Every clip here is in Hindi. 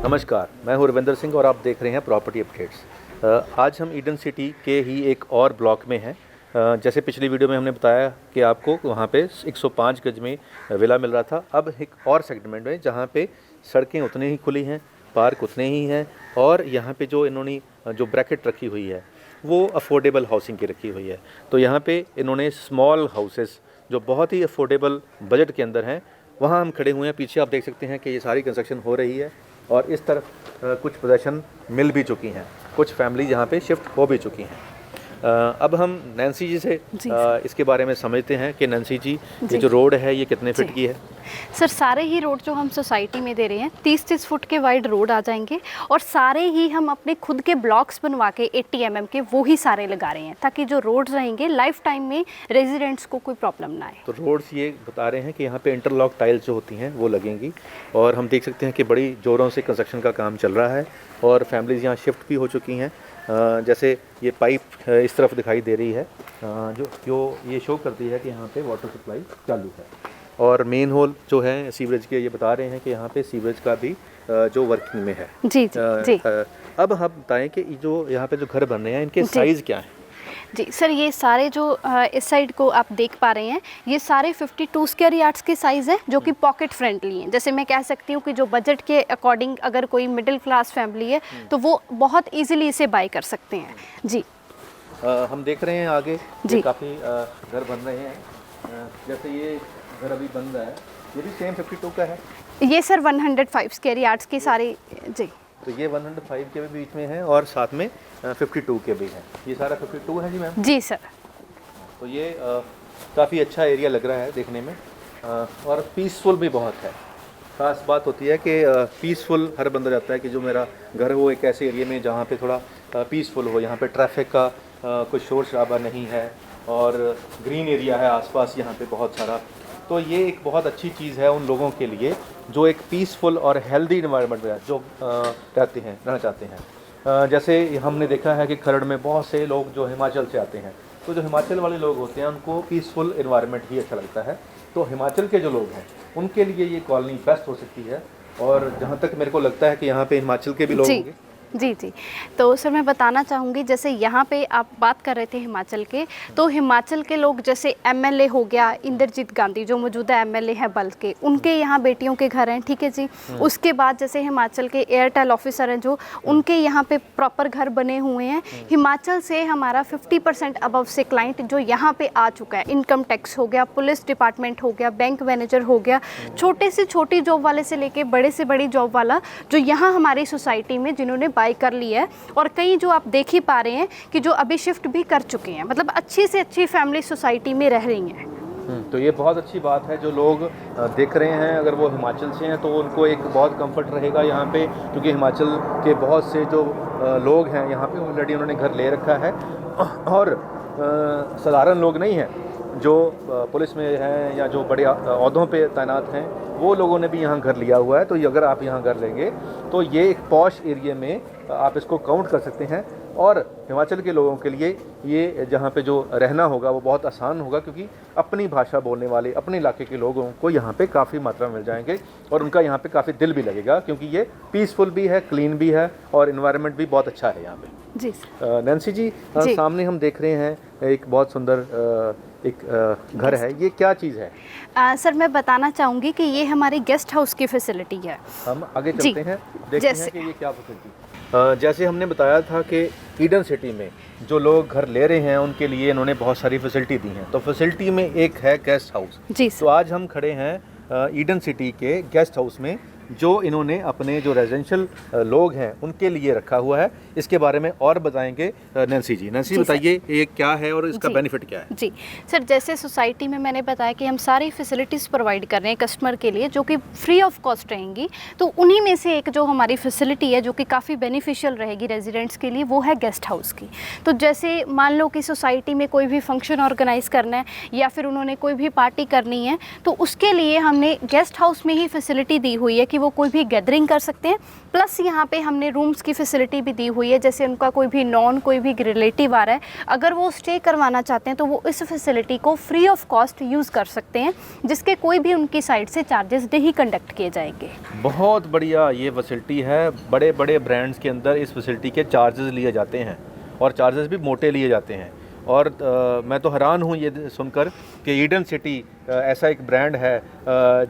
नमस्कार, मैं हूं रविंदर सिंह और आप देख रहे हैं प्रॉपर्टी अपडेट्स। आज हम ईडन सिटी के ही एक और ब्लॉक में हैं। जैसे पिछली वीडियो में हमने बताया कि आपको वहां पे 105 गज में विला मिल रहा था। अब एक और सेगमेंट में जहां पे सड़कें उतनी ही खुली हैं, पार्क उतने ही हैं और यहाँ पे जो इन्होंने जो ब्रैकेट रखी हुई है वो अफोर्डेबल हाउसिंग की रखी हुई है। तो यहाँ पे इन्होंने स्मॉल हाउसेस जो बहुत ही अफोर्डेबल बजट के अंदर हैं वहाँ हम खड़े हुए हैं। पीछे आप देख सकते हैं कि ये सारी कंस्ट्रक्शन हो रही है और इस तरफ कुछ पोजीशन मिल भी चुकी हैं, कुछ फैमिली यहाँ पे शिफ्ट हो भी चुकी हैं। अब हम नैन्सी जी से इसके बारे में समझते हैं कि नैन्सी जी ये जो रोड है ये कितने फीट की है। सर सारे ही रोड जो हम सोसाइटी में दे रहे हैं 30-30 फुट के वाइड रोड आ जाएंगे और सारे ही हम अपने खुद के ब्लॉक्स बनवा के 80 mm के वो ही सारे लगा रहे हैं ताकि जो रोड्स रहेंगे लाइफ टाइम में रेजिडेंट्स को कोई प्रॉब्लम ना आए। तो रोड्स ये बता रहे हैं कि यहाँ पे इंटरलॉक टाइल्स जो होती हैं वो लगेंगी और हम देख सकते हैं कि बड़ी ज़ोरों से कंस्ट्रक्शन का काम चल रहा है और फैमिलीज़ यहाँ शिफ्ट भी हो चुकी हैं। जैसे ये पाइप इस तरफ दिखाई दे रही है जो ये शो करती है कि यहाँ पे वाटर सप्लाई चालू है और मेन होल जो है सीवरेज के ये बता रहे हैं कि यहाँ पे सीवरेज का भी जो वर्किंग में है। जी जी। अब हम बताएं कि जो यहाँ पे जो घर बन रहे हैं इनके साइज़ क्या हैं। जी सर, ये सारे जो इस साइड को आप देख पा रहे हैं ये सारे 52 स्क्वायर यार्ड्स के साइज़ हैं जो कि पॉकेट फ्रेंडली हैं। जैसे मैं कह सकती हूँ कि जो बजट के अकॉर्डिंग अगर कोई मिडिल क्लास फैमिली है तो वो बहुत इजीली इसे बाय कर सकते हैं। जी हम देख रहे हैं आगे जी काफ़ी घर बन रहे हैं। जैसे ये घर अभी बन रहा है ये भी सेम 52 का है। ये सर 105 स्क्वायर यार्ड्स के सारे। जी तो ये 105 के भी बीच में है और साथ में 52 के भी है। ये सारा 52 है जी मैम। जी सर। तो ये काफ़ी अच्छा एरिया लग रहा है देखने में और पीसफुल भी बहुत है। ख़ास बात होती है कि पीसफुल हर बंदा जाता है कि जो मेरा घर हो एक ऐसे एरिया में जहाँ पे थोड़ा पीसफुल हो, यहाँ पे ट्रैफिक का कोई शोर शराबा नहीं है और ग्रीन एरिया है आसपास यहाँ पे बहुत सारा। तो ये एक बहुत अच्छी चीज़ है उन लोगों के लिए जो एक पीसफुल और हेल्दी इन्वायरमेंट में जो रहना चाहते हैं। जैसे हमने देखा है कि खरड़ में बहुत से लोग जो हिमाचल से आते हैं तो जो हिमाचल वाले लोग होते हैं उनको पीसफुल इन्वायरमेंट ही अच्छा लगता है। तो हिमाचल के जो लोग हैं उनके लिए ये कॉलोनी बेस्ट हो सकती है और जहाँ तक मेरे को लगता है कि यहाँ पे हिमाचल के भी लोग होंगे। जी जी। तो सर मैं बताना चाहूँगी जैसे यहाँ पे आप बात कर रहे थे हिमाचल के, तो हिमाचल के लोग जैसे एमएलए हो गया इंद्रजीत गांधी जो मौजूदा एमएलए हैं बल्क के, उनके यहाँ बेटियों के घर हैं, ठीक है जी। उसके बाद जैसे हिमाचल के एयरटेल ऑफिसर हैं जो उनके यहाँ पे प्रॉपर घर बने हुए हैं। हिमाचल से हमारा 50% अबव से क्लाइंट जो यहाँ पे आ चुका है, इनकम टैक्स हो गया, पुलिस डिपार्टमेंट हो गया, बैंक मैनेजर हो गया, छोटे से छोटी जॉब वाले से लेके बड़े से बड़ी जॉब वाला जो यहाँ हमारी सोसाइटी में जिन्होंने बाय कर ली है और कई जो आप देख ही पा रहे हैं कि जो अभी शिफ्ट भी कर चुके हैं, मतलब अच्छी से अच्छी फैमिली सोसाइटी में रह रही हैं। तो ये बहुत अच्छी बात है। जो लोग देख रहे हैं अगर वो हिमाचल से हैं तो उनको एक बहुत कंफर्ट रहेगा यहाँ पे, क्योंकि हिमाचल के बहुत से जो लोग हैं यहाँ पे ऑलरेडी उन्होंने घर ले रखा है और साधारण लोग नहीं हैं जो पुलिस में हैं या जो बड़े ओहदों पे तैनात हैं वो लोगों ने भी यहाँ घर लिया हुआ है। तो अगर आप यहाँ घर लेंगे तो ये एक पॉश एरिया में आप इसको काउंट कर सकते हैं और हिमाचल के लोगों के लिए ये जहाँ पे जो रहना होगा वो बहुत आसान होगा, क्योंकि अपनी भाषा बोलने वाले अपने इलाके के लोगों को यहाँ पे काफ़ी मात्रा में मिल जाएंगे और उनका यहाँ पे काफ़ी दिल भी लगेगा, क्योंकि ये पीसफुल भी है, क्लीन भी है और इन्वायरमेंट भी बहुत अच्छा है यहाँ पे। जी नैन्सी जी, सामने हम देख रहे हैं एक बहुत सुंदर एक घर है, ये क्या चीज़ है? सर मैं बताना चाहूँगी कि ये हमारी गेस्ट हाउस की फैसिलिटी है। हम आगे चलते हैं, देखते हैं कि ये क्या फैसिलिटी। जैसे हमने बताया था कि ईडन सिटी में जो लोग घर ले रहे हैं उनके लिए इन्होंने बहुत सारी फैसिलिटी दी हैं। तो फैसिलिटी में एक है गेस्ट हाउस। जी तो आज हम खड़े हैं ईडन सिटी के गेस्ट हाउस में जो इन्होंने अपने जो रेजिडेंशियल लोग हैं उनके लिए रखा हुआ है। इसके बारे में और बताएंगे नैन्सी जी। नैन्सी बताइए ये क्या है और इसका बेनिफिट क्या है? जी सर, जैसे सोसाइटी में मैंने बताया कि हम सारी फैसिलिटीज़ प्रोवाइड कर रहे हैं कस्टमर के लिए जो कि फ्री ऑफ कॉस्ट रहेंगी। तो उन्हीं में से एक जो हमारी फैसिलिटी है जो कि काफ़ी बेनिफिशियल रहेगी रेजिडेंट्स के लिए वो है गेस्ट हाउस की। तो जैसे मान लो कि सोसाइटी में कोई भी फंक्शन ऑर्गेनाइज़ करना है या फिर उन्होंने कोई भी पार्टी करनी है तो उसके लिए हमने गेस्ट हाउस में ही फैसिलिटी दी हुई है कि कि वो कोई भी गैदरिंग कर सकते हैं। प्लस यहाँ पे हमने रूम्स की फैसिलिटी भी दी हुई है, जैसे उनका कोई भी रिलेटिव आ रहा है, अगर वो स्टे करवाना चाहते हैं तो वो इस फैसिलिटी को फ्री ऑफ कॉस्ट यूज़ कर सकते हैं, जिसके कोई भी उनकी साइड से चार्जेस नहीं कंडक्ट किए जाएंगे। बहुत बढ़िया ये फैसिलिटी है। बड़े बड़े ब्रांड्स के अंदर इस फैसिलिटी के चार्जेस लिए जाते हैं और चार्जेस भी मोटे लिए जाते हैं। और मैं तो हैरान हूँ ये सुनकर कि ईडन सिटी ऐसा एक ब्रांड है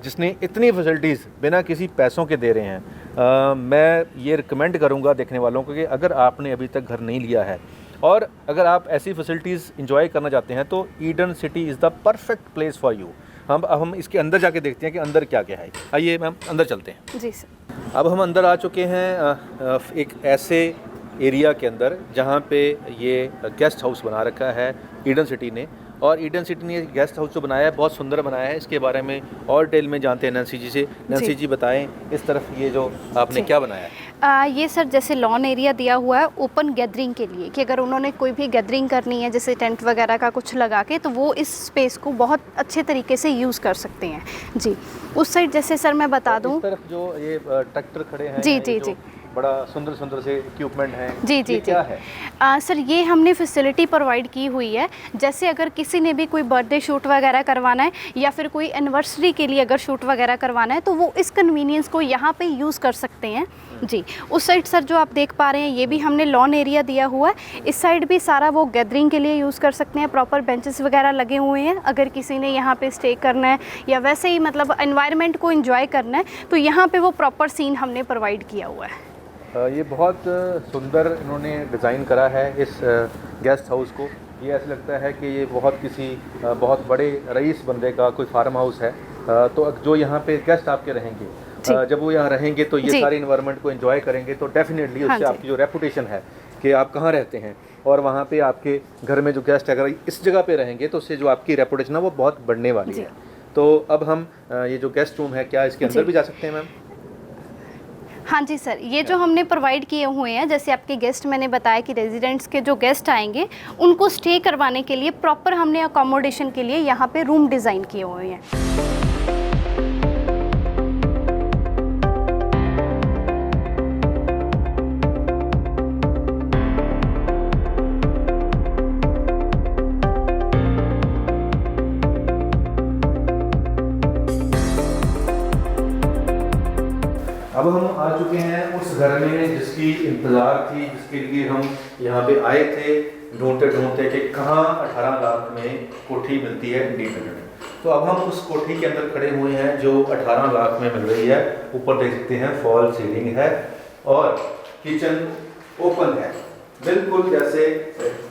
जिसने इतनी फैसिलिटीज़ बिना किसी पैसों के दे रहे हैं। मैं ये रिकमेंड करूँगा देखने वालों को कि अगर आपने अभी तक घर नहीं लिया है और अगर आप ऐसी फैसिलिटीज़ इंजॉय करना चाहते हैं तो Eden city is the perfect place for you. हम इसके अंदर जाके देखते हैं कि अंदर क्या क्या है। आइए मैम अंदर चलते हैं। जी सर। अब हम अंदर आ चुके हैं एक ऐसे एरिया के अंदर जहाँ पे ये गेस्ट हाउस बना रखा है ईडन सिटी ने। और ईडन सिटी ने गेस्ट हाउस जो बनाया है बहुत सुंदर बनाया है। इसके बारे में और डिटेल में जानते हैं नैन्सी जी से। नैन्सी जी बताएं इस तरफ ये जो आपने क्या बनाया है। ये सर जैसे लॉन एरिया दिया हुआ है ओपन गैदरिंग के लिए, कि अगर उन्होंने कोई भी गैदरिंग करनी है जैसे टेंट वगैरह का कुछ लगा के, तो वो इस स्पेस को बहुत अच्छे तरीके से यूज़ कर सकते हैं। जी उस साइड जैसे सर मैं बता दूं, इस तरफ जो ये ट्रैक्टर खड़े हैं, जी जी जी, बड़ा सुंदर सुंदर से इक्विपमेंट हैं। जी जी जी, क्या है सर ये हमने फैसिलिटी प्रोवाइड की हुई है। जैसे अगर किसी ने भी कोई बर्थडे शूट वगैरह करवाना है या फिर कोई एनिवर्सरी के लिए अगर शूट वगैरह करवाना है तो वो इस कन्वीनियंस को यहाँ पे यूज़ कर सकते हैं। जी उस साइड सर जो आप देख पा रहे हैं ये भी हमने लॉन एरिया दिया हुआ है। इस साइड भी सारा वो गैदरिंग के लिए यूज़ कर सकते हैं। प्रॉपर बेंचेस वगैरह लगे हुए हैं। अगर किसी ने यहाँ पे स्टे करना है या वैसे ही मतलब एनवायरनमेंट को एंजॉय करना है तो यहाँ पे वो प्रॉपर सीन हमने प्रोवाइड किया हुआ है। ये बहुत सुंदर इन्होंने डिज़ाइन करा है इस गेस्ट हाउस को। ये ऐसा लगता है कि ये बहुत बड़े रईस बंदे का कोई फार्म हाउस है। तो जो यहाँ पे गेस्ट आपके रहेंगे, जब वो यहाँ रहेंगे तो ये सारे इन्वायरमेंट को एंजॉय करेंगे तो डेफिनेटली उससे आपकी जो रेपुटेशन है कि आप कहाँ रहते हैं और वहाँ पे आपके घर में जो गेस्ट अगर इस जगह पे रहेंगे तो उससे जो आपकी रेपुटेशन है वो बहुत बढ़ने वाली है। तो अब हम ये जो गेस्ट रूम है क्या इसके अंदर भी जा सकते हैं मैम? हाँ जी सर, ये जो हमने प्रोवाइड किए हुए हैं, जैसे आपके गेस्ट मैंने बताया कि रेजिडेंट्स के जो गेस्ट आएंगे उनको स्टे करवाने के लिए प्रॉपर हमने अकोमोडेशन के लिए यहाँ पे रूम डिज़ाइन किए हुए हैं। अब हम आ चुके हैं उस घर में जिसकी इंतज़ार थी, जिसके लिए हम यहाँ पे आए थे ढूंढते कि कहाँ 18 लाख में कोठी मिलती है इंडिपेंडेंट। तो अब हम उस कोठी के अंदर खड़े हुए हैं जो 18 लाख में मिल रही है। ऊपर देख सकते हैं फॉल सीलिंग है और किचन ओपन है, बिल्कुल जैसे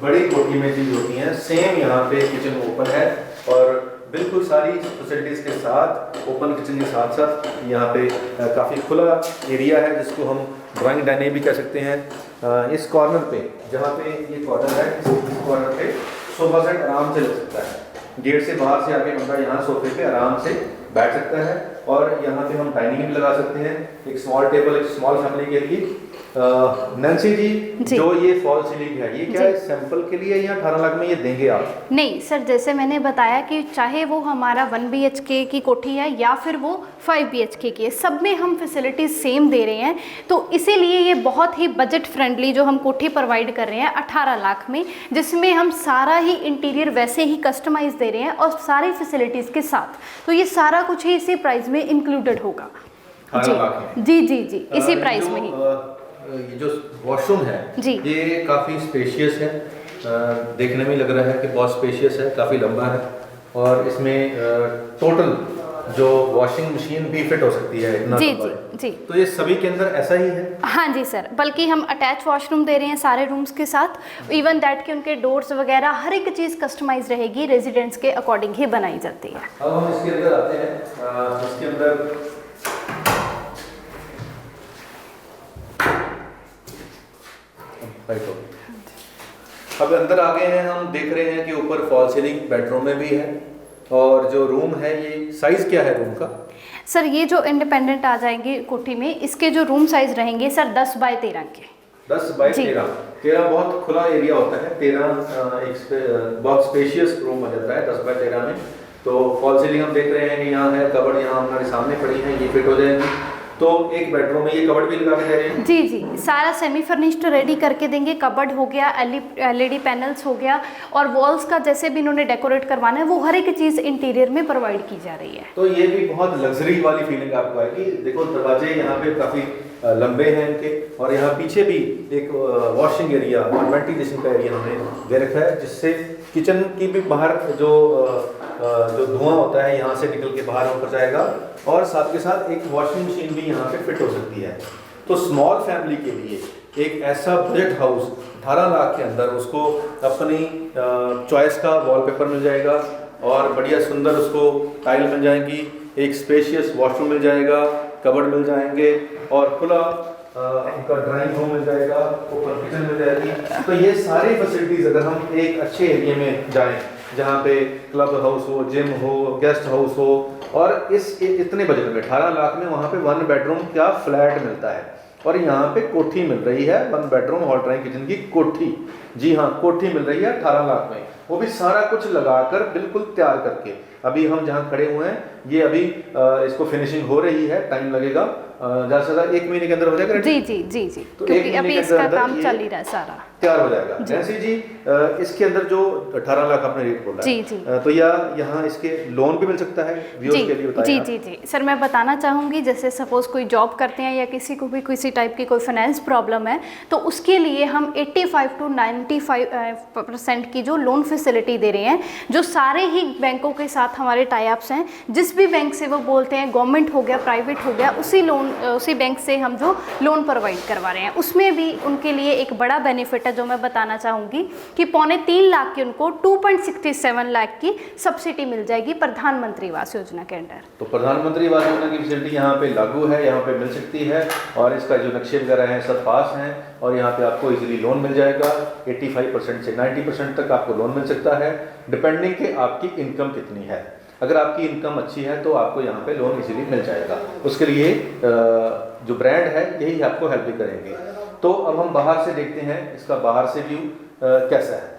बड़ी कोठी में चीज़ होती हैं सेम यहाँ पे किचन ओपन है और बिल्कुल सारी फैसिलिटीज़ के साथ ओपन किचन के साथ साथ यहाँ पे काफ़ी खुला एरिया है जिसको हम ड्राइंग डाइनिंग भी कह सकते हैं। इस कॉर्नर पे जहाँ पे ये कॉर्नर है इस कॉर्नर पे सोफा सेट आराम से लग सकता है। गेट से बाहर से आके बंदा यहाँ सोफे पे आराम से बैठ सकता है और यहाँ पे हम डाइनिंग भी लगा सकते हैं। एक स्मॉल टेबल एक स्मॉल फैमिली के लिए। नैन्सी जी जो ये फॉल सीलिंग है ये क्या है, सैंपल के लिए या 18 लाख में ये देंगे आप? नहीं सर, जैसे मैंने बताया कि चाहे वो हमारा 1 BHK की कोठी है या फिर वो 5 BHK की है, सब में हम फैसिलिटीज़ सेम दे रहे हैं। तो इसीलिए ये बहुत ही बजट फ्रेंडली जो हम कोठी प्रोवाइड कर रहे हैं 18 लाख में, जिसमें हम सारा ही इंटीरियर वैसे ही कस्टमाइज दे रहे हैं और सारी फैसिलिटीज़ के साथ। तो ये सारा कुछ ही इसी प्राइस में इंक्लूडेड होगा। जी जी जी, इसी प्राइस में ही। ये जो वॉशरूम है जी ये काफ़ी स्पेशियस है, देखने में लग रहा है कि बहुत स्पेशियस है, काफ़ी लंबा है और इसमें टोटल जो वॉशिंग मशीन भी फिट हो सकती है इतना जी जी जी। तो ये सभी के अंदर ऐसा ही है? हाँ जी सर, बल्कि हम अटैच वॉशरूम दे रहे हैं सारे रूम्स के साथ। इवन दैट कि उनके डोर्स वगैरह हर एक चीज़ कस्टमाइज रहेगी, रेजिडेंट्स के अकॉर्डिंग ही बनाई जाती है। अब हम इसके अंदर आते हैं। इसके अंदर अब अंदर आ गए हैं, हम देख रहे हैं कि ऊपर फॉल सीलिंग बेडरूम में भी है और जो रूम है ये साइज क्या है रूम का? सर ये जो इंडिपेंडेंट आ जाएंगे कोठी में, इसके जो रूम साइज रहेंगे सर 10 बाय 13 के। 10 बाय 13 बहुत खुला एरिया होता है। 13 एक बहुत स्पेशियस रूम हो जाता है 10 बाय 13 में। तो फॉल सीलिंग हम देख रहे हैं कि यहाँ है, कबर्ड यहाँ हमारे सामने पड़ी है, ये फिट हो जाएंगी तो एक बेडरूम में ये कबर्ड भी लगा के दे रहे हैं? जी जी, सारा सेमी फर्निश्ड रेडी करके देंगे। कबर्ड हो गया, एलईडी पैनल्स हो गया, और वॉल्स का जैसे भी इन्होंने डेकोरेट करवाना है वो हर एक चीज़ इंटीरियर में प्रोवाइड की जा रही है। तो ये भी बहुत लग्जरी वाली फीलिंग आपको आएगी। देखो दरवाजे यहाँ पे काफ़ी लंबे हैं इनके, और यहाँ पीछे भी एक वॉशिंग एरिया और वेंटिलेशन का एरिया इन्होंने दे रखा है, जिससे किचन की भी बाहर जो धुआं होता है यहाँ से निकल के बाहर होकर जाएगा, और साथ के साथ एक वॉशिंग मशीन भी यहाँ पे फिट हो सकती है। तो स्मॉल फैमिली के लिए एक ऐसा बजट हाउस 18 लाख के अंदर उसको अपनी चॉइस का वॉलपेपर मिल जाएगा, और बढ़िया सुंदर उसको टाइल मिल जाएंगी, एक स्पेशियस वॉशरूम मिल जाएगा, कबर्ड मिल जाएंगे, और खुला उनका ड्राइंग रूम मिल जाएगा, ऊपर किचन मिल जाएगी। तो ये सारी फैसिलिटीज़ अगर हम एक अच्छे एरिया में जाएं जहाँ पे क्लब हाउस हो, जिम हो, गेस्ट हाउस हो, और इस इतने बजट में 18 लाख में वहाँ पे 1 बेडरूम का फ्लैट मिलता है, और यहाँ पे कोठी मिल रही है 1 बेडरूम हॉल ड्राइंग किचन की कोठी। जी हाँ, कोठी मिल रही है 18 लाख में, वो भी सारा कुछ लगाकर बिल्कुल तैयार करके। अभी हम जहाँ खड़े हुए हैं ये अभी इसको फिनिशिंग हो रही है, टाइम लगेगा, ज़्यादा से ज़्यादा 1 महीने के अंदर हो जाएगा। जी जी जी जी, तो क्योंकि अभी इसका काम चल ही रहा है, सारा तैयार हो जाएगा। जैसे जी इसके अंदर जो 18 लाख आपने रेट बोला जी जी, तो यहाँ इसके लोन भी मिल सकता है व्यूअर्स के लिए, बताएं जी आप। जी जी सर, मैं बताना चाहूँगी, जैसे सपोज़ कोई जॉब करते हैं या किसी को भी किसी टाइप की कोई फाइनेंस प्रॉब्लम है, तो उसके लिए हम 85 to 95% की जो लोन फैसिलिटी दे रहे हैं, जो सारे ही बैंकों के साथ हमारे टाई अप्स हैं। जिस भी बैंक से वो बोलते हैं, गवर्नमेंट हो गया, प्राइवेट हो गया, उसी बैंक से हम जो लोन प्रोवाइड करवा रहे हैं, उसमें भी उनके लिए एक बड़ा बेनिफिट है जो मैं बताना चाहूँगी कि 2.25 लाख की उनको 2.67 लाख की सब्सिडी मिल जाएगी प्रधानमंत्री आवास योजना के अंडर। तो प्रधानमंत्री आवास योजना की फैसिलिटी यहाँ पे लागू है, यहाँ पे मिल सकती है, और इसका जो नक्शे वगैरह हैं सब पास हैं, और यहाँ पे आपको इजीली लोन मिल जाएगा। 85% से 90% तक आपको लोन मिल सकता है, डिपेंडिंग कि आपकी इनकम कितनी है। अगर आपकी इनकम अच्छी है तो आपको यहाँ पे लोन इजीली मिल जाएगा। उसके लिए जो ब्रांड है यही आपको हेल्प भी करेंगे। तो अब हम बाहर से देखते हैं इसका बाहर से व्यू कैसा है।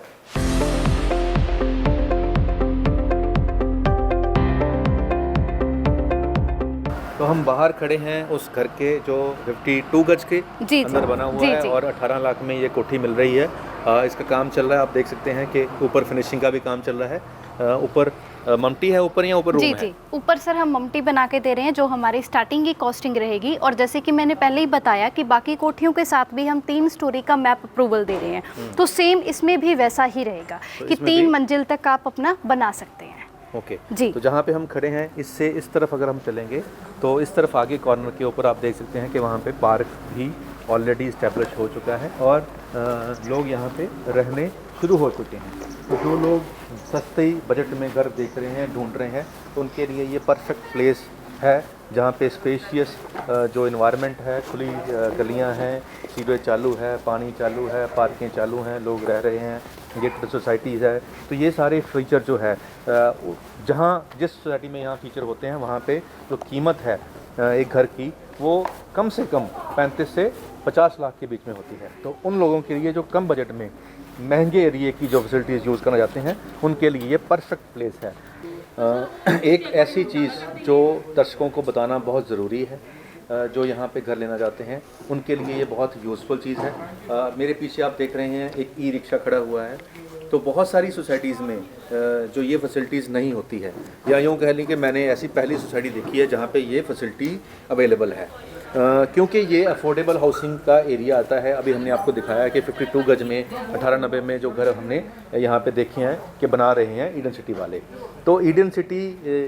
तो हम बाहर खड़े हैं उस घर के जो 52 गज के अंदर बना हुआ है, और 18 लाख में ये कोठी मिल रही है। इसका काम चल रहा है, आप देख सकते हैं कि ऊपर फिनिशिंग का भी काम चल रहा है। ऊपर ममटी है ऊपर, या ऊपर रूम जी है? जी, ऊपर सर हम ममटी बना के दे रहे हैं, जो हमारी स्टार्टिंग की कॉस्टिंग रहेगी। और जैसे कि मैंने पहले ही बताया कि बाकी कोठियों के साथ भी हम 3 स्टोरी का मैप अप्रूवल दे रहे हैं, तो सेम इसमें भी वैसा ही रहेगा कि 3 मंजिल तक आप अपना बना सकते हैं। ओके जी। तो जहाँ पे हम खड़े हैं इससे इस तरफ अगर हम चलेंगे तो इस तरफ आगे कॉर्नर के ऊपर आप देख सकते हैं कि वहाँ पे पार्क भी ऑलरेडी इस्टेब्लिश हो चुका है, और लोग यहाँ पे रहने शुरू हो चुके हैं। तो जो लोग सस्ते बजट में घर देख रहे हैं, ढूंढ रहे हैं, तो उनके लिए ये परफेक्ट प्लेस है, जहाँ पे स्पेशियस जो इन्वायरमेंट है, खुली गलियाँ हैं, सीवेज चालू है, पानी चालू है, पार्कें चालू हैं, लोग रह रहे हैं, गेटेड सोसाइटीज़ है। तो ये सारे फीचर जो है जहाँ जिस सोसाइटी में यहाँ फीचर होते हैं, वहाँ पे जो कीमत है एक घर की वो कम से कम 35 से 50 लाख के बीच में होती है। तो उन लोगों के लिए जो कम बजट में महंगे एरिए की जो फैसिलिटीज़ यूज़ करना चाहते हैं, उनके लिए ये परफेक्ट प्लेस है। एक ऐसी चीज़ जो दर्शकों को बताना बहुत ज़रूरी है, जो यहाँ पे घर लेना चाहते हैं उनके लिए ये बहुत यूज़फुल चीज़ है। मेरे पीछे आप देख रहे हैं एक ई रिक्शा खड़ा हुआ है। तो बहुत सारी सोसाइटीज़ में जो ये फैसिलिटीज़ नहीं होती है, या यूँ कह लें कि मैंने ऐसी पहली सोसाइटी देखी है जहाँ पे ये फैसिलिटी अवेलेबल है, क्योंकि ये अफोर्डेबल हाउसिंग का एरिया आता है। अभी हमने आपको दिखाया कि 52 गज में 1890 में जो घर हमने यहाँ पे देखे हैं कि बना रहे हैं ईडन सिटी वाले। तो ईडन सिटी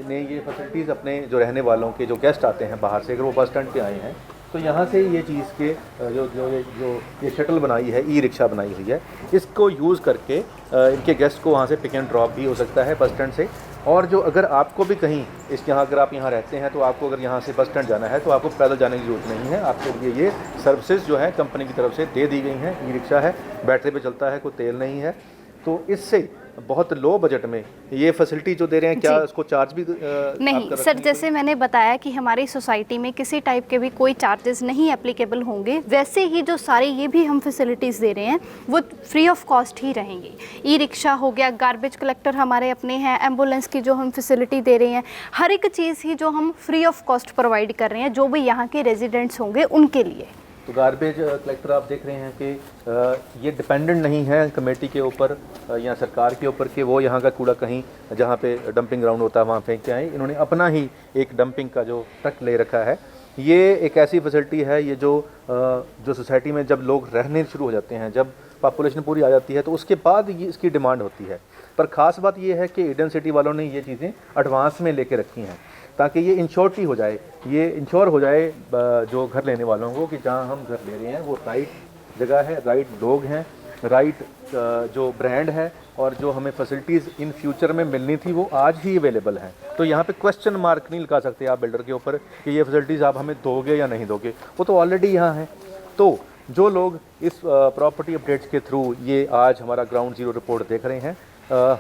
ने ये फैसिलिटीज़ अपने जो रहने वालों के जो गेस्ट आते हैं बाहर से, अगर वो बस स्टैंड पे आए हैं तो यहाँ से ये चीज़ के जो ये शटल बनाई है, ई रिक्शा बनाई हुई है, इसको यूज़ करके इनके गेस्ट को वहाँ से पिक एंड ड्रॉप भी हो सकता है बस स्टैंड से। और जो अगर आपको भी कहीं यहाँ अगर आप यहाँ रहते हैं तो आपको अगर यहाँ से बस स्टैंड जाना है तो आपको पैदल जाने की ज़रूरत नहीं है। आपके लिए ये सर्विसेज जो है कंपनी की तरफ से दे दी गई हैं। ई रिक्शा है, बैटरी पे चलता है, कोई तेल नहीं है। तो इससे बहुत लो बजट में ये फैसिलिटी जो दे रहे हैं, क्या जी। उसको चार्ज भी नहीं सर, जैसे मैंने बताया कि हमारी सोसाइटी में किसी टाइप के भी कोई चार्जेस नहीं एप्लीकेबल होंगे, वैसे ही जो सारे ये भी हम फैसिलिटीज़ दे रहे हैं वो फ्री ऑफ कॉस्ट ही रहेंगी। ई रिक्शा हो गया, गार्बेज कलेक्टर हमारे अपने हैं, एम्बुलेंस की जो हम फैसिलिटी दे रहे हैं, हर एक चीज़ ही जो हम फ्री ऑफ कॉस्ट प्रोवाइड कर रहे हैं जो भी यहाँ के रेजिडेंट्स होंगे उनके लिए। तो गार्बेज कलेक्टर आप देख रहे हैं कि ये डिपेंडेंट नहीं है कमेटी के ऊपर या सरकार के ऊपर कि वो यहाँ का कूड़ा कहीं जहाँ पे डंपिंग ग्राउंड होता है वहाँ फेंक के आए। इन्होंने अपना ही एक डंपिंग का जो ट्रक ले रखा है। ये एक ऐसी फैसिलिटी है, ये जो सोसाइटी में जब लोग रहने शुरू हो जाते हैं, जब पॉपुलेशन पूरी आ जाती है तो उसके बाद ये इसकी डिमांड होती है। पर ख़ास बात ये है कि ईडन सिटी वालों ने ये चीज़ें एडवांस में लेके रखी हैं ताकि ये इंश्योरिटी हो जाए, ये इंश्योर हो जाए जो घर लेने वालों को कि जहाँ हम घर ले रहे हैं वो राइट जगह है, राइट लोग हैं, राइट जो ब्रांड है, और जो हमें फैसिलिटीज़ इन फ्यूचर में मिलनी थी वो आज ही अवेलेबल हैं। तो यहाँ पे क्वेश्चन मार्क नहीं लगा सकते आप बिल्डर के ऊपर कि ये फैसिलिटीज़ आप हमें दोगे या नहीं दोगे, वो तो ऑलरेडी यहाँ हैं। तो जो लोग इस प्रॉपर्टी अपडेट्स के थ्रू ये आज हमारा ग्राउंड ज़ीरो रिपोर्ट देख रहे हैं,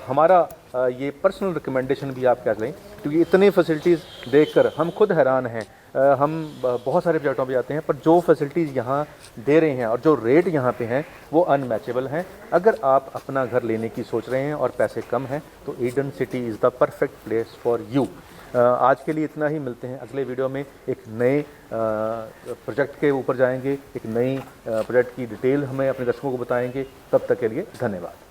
हमारा ये पर्सनल रिकमेंडेशन भी आप कर लें, क्योंकि इतनी फैसिलिटीज़ देखकर हम खुद हैरान हैं। हम बहुत सारे प्रोजेक्टों पे आते हैं पर जो फैसिलिटीज़ यहाँ दे रहे हैं और जो रेट यहाँ पे हैं वो अनमैचेबल हैं। अगर आप अपना घर लेने की सोच रहे हैं और पैसे कम हैं तो Eden city is the perfect place for you. आज के लिए इतना ही, मिलते हैं अगले वीडियो में। एक नए प्रोजेक्ट के ऊपर जाएंगे, एक नई प्रोजेक्ट की डिटेल हमें अपने दर्शकों को बताएंगे। तब तक के लिए धन्यवाद।